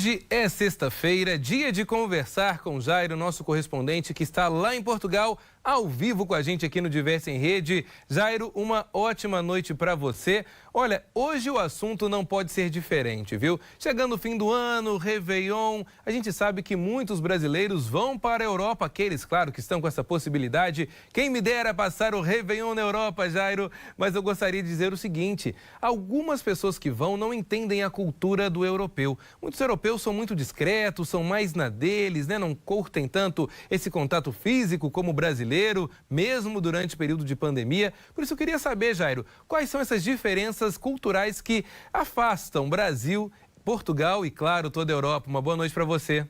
Hoje é sexta-feira, dia de conversar com Jairo, nosso correspondente que está lá em Portugal, ao vivo com a gente aqui no Diversa em Rede. Jairo, uma ótima noite para você. Olha, hoje o assunto não pode ser diferente, viu? Chegando o fim do ano, Réveillon, a gente sabe que muitos brasileiros vão para a Europa, aqueles, claro, que estão com essa possibilidade. Quem me dera passar o Réveillon na Europa, Jairo, mas eu gostaria de dizer o seguinte, algumas pessoas que vão não entendem a cultura do europeu. Muitos europeus são muito discretos, são mais na deles, né? Não curtem tanto esse contato físico como o brasileiro, mesmo durante o período de pandemia. Por isso eu queria saber, Jairo, quais são essas diferenças culturais que afastam Brasil, Portugal e, claro, toda a Europa. Uma boa noite para você.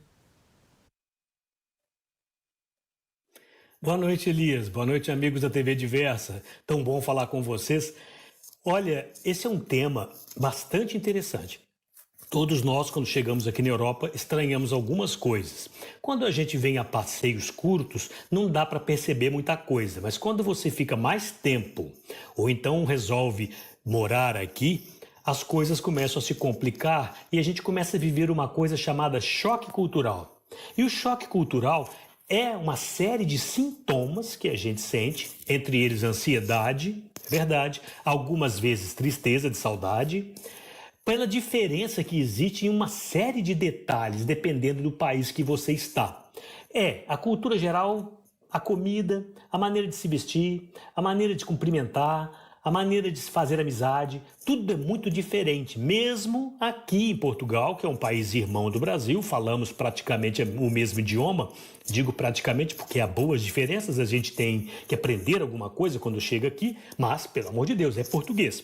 Boa noite, Elias. Boa noite, amigos da TV Diversa. Tão bom falar com vocês. Olha, esse é um tema bastante interessante. Todos nós, quando chegamos aqui na Europa, estranhamos algumas coisas. Quando a gente vem a passeios curtos, não dá para perceber muita coisa, mas quando você fica mais tempo, ou então resolve morar aqui, as coisas começam a se complicar e a gente começa a viver uma coisa chamada choque cultural. E o choque cultural é uma série de sintomas que a gente sente, entre eles ansiedade, é verdade, algumas vezes tristeza de saudade, pela diferença que existe em uma série de detalhes, dependendo do país que você está. A cultura geral, a comida, a maneira de se vestir, a maneira de cumprimentar, a maneira de se fazer amizade, tudo é muito diferente. Mesmo aqui em Portugal, que é um país irmão do Brasil, falamos praticamente o mesmo idioma, digo praticamente porque há boas diferenças, a gente tem que aprender alguma coisa quando chega aqui, mas, pelo amor de Deus, é português.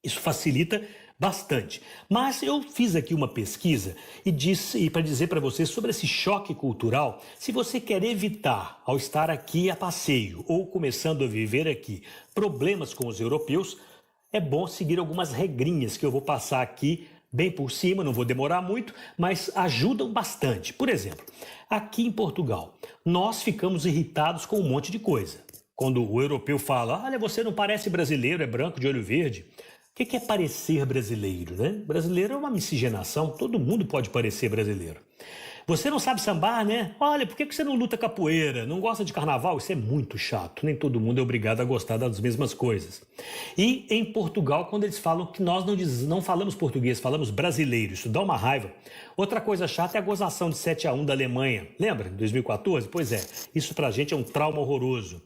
Isso facilita bastante. Mas eu fiz aqui uma pesquisa e para dizer para você sobre esse choque cultural, se você quer evitar, ao estar aqui a passeio ou começando a viver aqui, problemas com os europeus, é bom seguir algumas regrinhas que eu vou passar aqui bem por cima, não vou demorar muito, mas ajudam bastante. Por exemplo, aqui em Portugal, nós ficamos irritados com um monte de coisa. Quando o europeu fala, olha, você não parece brasileiro, é branco de olho verde. O que é parecer brasileiro, né? Brasileiro é uma miscigenação, todo mundo pode parecer brasileiro. Você não sabe sambar, né? Olha, por que você não luta capoeira? Não gosta de carnaval? Isso é muito chato, nem todo mundo é obrigado a gostar das mesmas coisas. E em Portugal, quando eles falam que nós não falamos português, falamos brasileiro, isso dá uma raiva. Outra coisa chata é a gozação de 7-1 da Alemanha. Lembra? Em 2014? Pois é, isso pra gente é um trauma horroroso.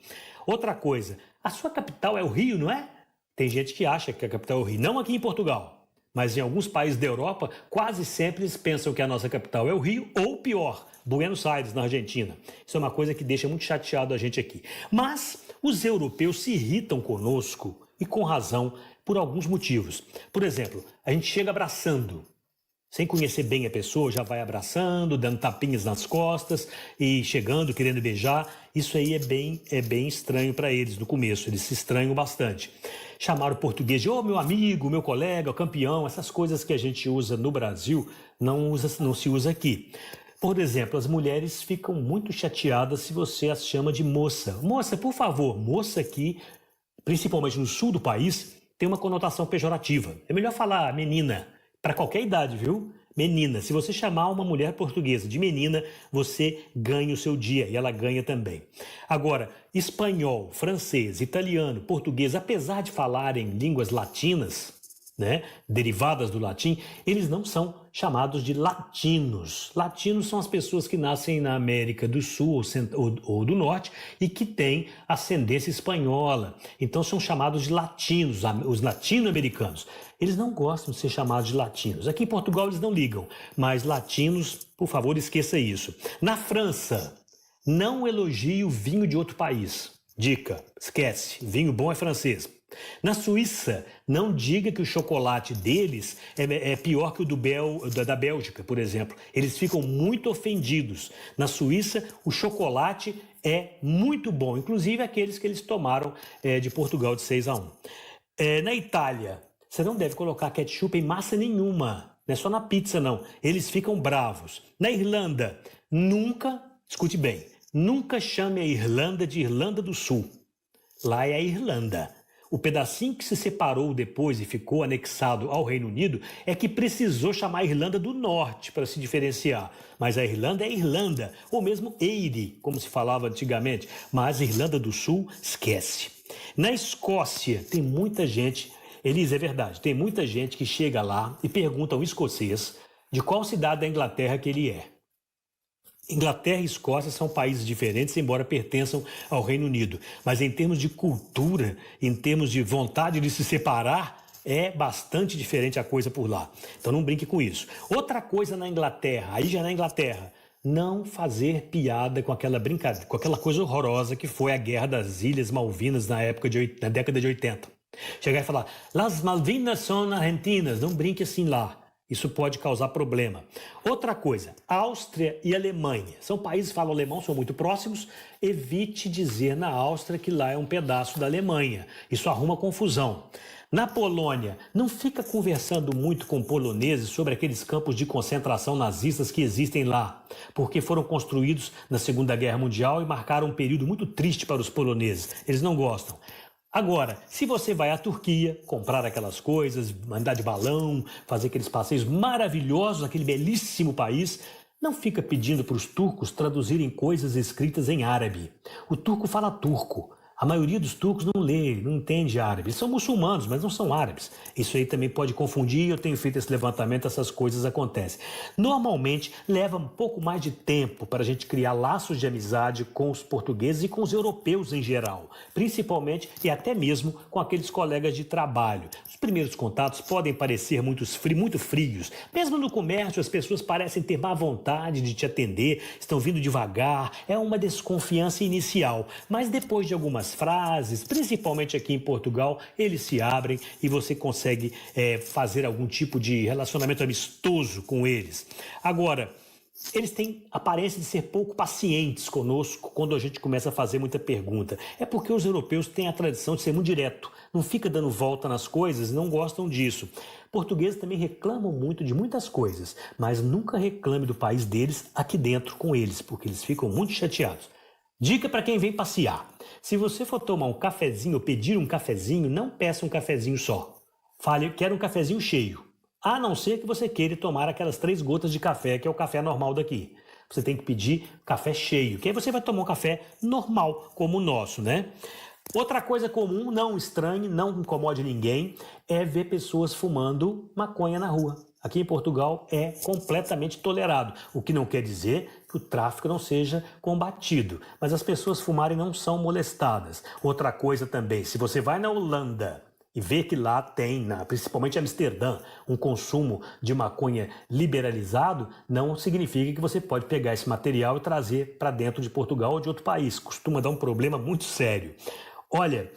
Outra coisa, a sua capital é o Rio, não é? Tem gente que acha que a capital é o Rio, não aqui em Portugal, mas em alguns países da Europa, quase sempre eles pensam que a nossa capital é o Rio, ou pior, Buenos Aires, na Argentina. Isso é uma coisa que deixa muito chateado a gente aqui. Mas os europeus se irritam conosco, e com razão, por alguns motivos. Por exemplo, a gente chega abraçando. Sem conhecer bem a pessoa, já vai abraçando, dando tapinhas nas costas e chegando, querendo beijar. Isso aí é bem estranho para eles no começo, eles se estranham bastante. Chamar o português de meu amigo, meu colega, campeão, essas coisas que a gente usa no Brasil, não se usa aqui. Por exemplo, as mulheres ficam muito chateadas se você as chama de moça. Moça, por favor, moça aqui, principalmente no sul do país, tem uma conotação pejorativa. É melhor falar menina. Para qualquer idade, viu? Menina. Se você chamar uma mulher portuguesa de menina, você ganha o seu dia e ela ganha também. Agora, espanhol, francês, italiano, português, apesar de falarem línguas latinas, né, derivadas do latim, eles não são chamados de latinos. Latinos são as pessoas que nascem na América do Sul ou do Norte e que têm ascendência espanhola. Então são chamados de latinos, os latino-americanos. Eles não gostam de ser chamados de latinos. Aqui em Portugal eles não ligam, mas latinos, por favor, esqueça isso. Na França, não elogie o vinho de outro país. Dica, esquece, vinho bom é francês. Na Suíça, não diga que o chocolate deles é pior que o da Bélgica, por exemplo. Eles ficam muito ofendidos. Na Suíça, o chocolate é muito bom, inclusive aqueles que eles tomaram de Portugal de 6-1. Na Itália, você não deve colocar ketchup em massa nenhuma, não é só na pizza não, eles ficam bravos. Na Irlanda, nunca, escute bem, nunca chame a Irlanda de Irlanda do Sul. Lá é a Irlanda. O pedacinho que se separou depois e ficou anexado ao Reino Unido é que precisou chamar a Irlanda do Norte para se diferenciar. Mas a Irlanda é Irlanda, ou mesmo Eire, como se falava antigamente. Mas a Irlanda do Sul, esquece. Na Escócia tem muita gente, Elisa, é verdade, tem muita gente que chega lá e pergunta ao escocês de qual cidade da Inglaterra que ele é. Inglaterra e Escócia são países diferentes, embora pertençam ao Reino Unido. Mas em termos de cultura, em termos de vontade de se separar, é bastante diferente a coisa por lá. Então não brinque com isso. Outra coisa na Inglaterra, aí já na Inglaterra, não fazer piada com aquela brincadeira, com aquela coisa horrorosa que foi a Guerra das Ilhas Malvinas na década de 80. Chegar e falar, Las Malvinas são argentinas, não brinque assim lá. Isso pode causar problema. Outra coisa, Áustria e Alemanha. São países que falam alemão, são muito próximos. Evite dizer na Áustria que lá é um pedaço da Alemanha. Isso arruma confusão. Na Polônia, não fica conversando muito com poloneses sobre aqueles campos de concentração nazistas que existem lá, porque foram construídos na Segunda Guerra Mundial e marcaram um período muito triste para os poloneses. Eles não gostam. Agora, se você vai à Turquia, comprar aquelas coisas, andar de balão, fazer aqueles passeios maravilhosos naquele belíssimo país, não fica pedindo para os turcos traduzirem coisas escritas em árabe. O turco fala turco. A maioria dos turcos não lê, não entende árabe. Eles são muçulmanos, mas não são árabes. Isso aí também pode confundir, eu tenho feito esse levantamento, essas coisas acontecem. Normalmente, leva um pouco mais de tempo para a gente criar laços de amizade com os portugueses e com os europeus em geral. Principalmente e até mesmo com aqueles colegas de trabalho. Os primeiros contatos podem parecer muito frios. Mesmo no comércio, as pessoas parecem ter má vontade de te atender, estão vindo devagar, é uma desconfiança inicial. Mas depois de algumas frases, principalmente aqui em Portugal, eles se abrem e você consegue fazer algum tipo de relacionamento amistoso com eles. Agora, eles têm aparência de ser pouco pacientes conosco quando a gente começa a fazer muita pergunta. É porque os europeus têm a tradição de ser muito direto, não fica dando volta nas coisas, não gostam disso. Portugueses também reclamam muito de muitas coisas, mas nunca reclame do país deles aqui dentro com eles, porque eles ficam muito chateados. Dica para quem vem passear. Se você for tomar um cafezinho ou pedir um cafezinho, não peça um cafezinho só. Fale, quero um cafezinho cheio. A não ser que você queira tomar aquelas 3 gotas de café, que é o café normal daqui. Você tem que pedir café cheio, que aí você vai tomar um café normal, como o nosso, né? Outra coisa comum, não estranhe, não incomode ninguém, é ver pessoas fumando maconha na rua. Aqui em Portugal é completamente tolerado, o que não quer dizer que o tráfico não seja combatido, mas as pessoas fumarem não são molestadas. Outra coisa também, se você vai na Holanda e vê que lá tem, principalmente em Amsterdã, um consumo de maconha liberalizado, não significa que você pode pegar esse material e trazer para dentro de Portugal ou de outro país. Costuma dar um problema muito sério. Olha,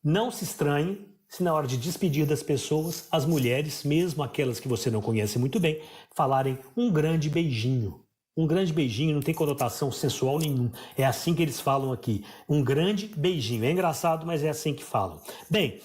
não se estranhe se na hora de despedir das pessoas, as mulheres, mesmo aquelas que você não conhece muito bem, falarem um grande beijinho. Um grande beijinho não tem conotação sensual nenhum. É assim que eles falam aqui. Um grande beijinho. É engraçado, mas é assim que falam. Bem,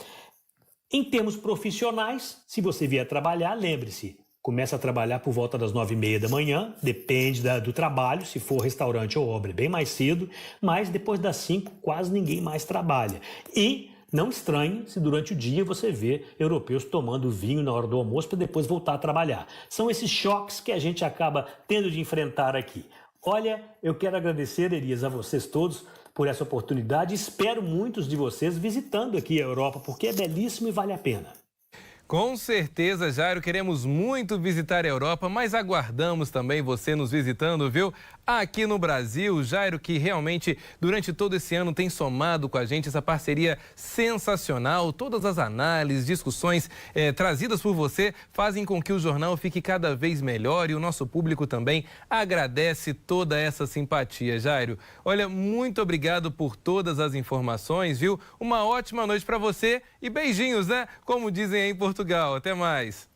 em termos profissionais, se você vier trabalhar, lembre-se, começa a trabalhar por volta das 9h30 da manhã, depende do trabalho, se for restaurante ou obra, bem mais cedo, mas depois das 5 quase ninguém mais trabalha. E não estranhe se durante o dia você vê europeus tomando vinho na hora do almoço para depois voltar a trabalhar. São esses choques que a gente acaba tendo de enfrentar aqui. Olha, eu quero agradecer, Elias, a vocês todos por essa oportunidade. Espero muitos de vocês visitando aqui a Europa, porque é belíssimo e vale a pena. Com certeza, Jairo, queremos muito visitar a Europa, mas aguardamos também você nos visitando, viu? Aqui no Brasil, Jairo, que realmente durante todo esse ano tem somado com a gente essa parceria sensacional. Todas as análises, discussões trazidas por você fazem com que o jornal fique cada vez melhor e o nosso público também agradece toda essa simpatia, Jairo. Olha, muito obrigado por todas as informações, viu? Uma ótima noite para você e beijinhos, né? Como dizem aí em Portugal. Até mais.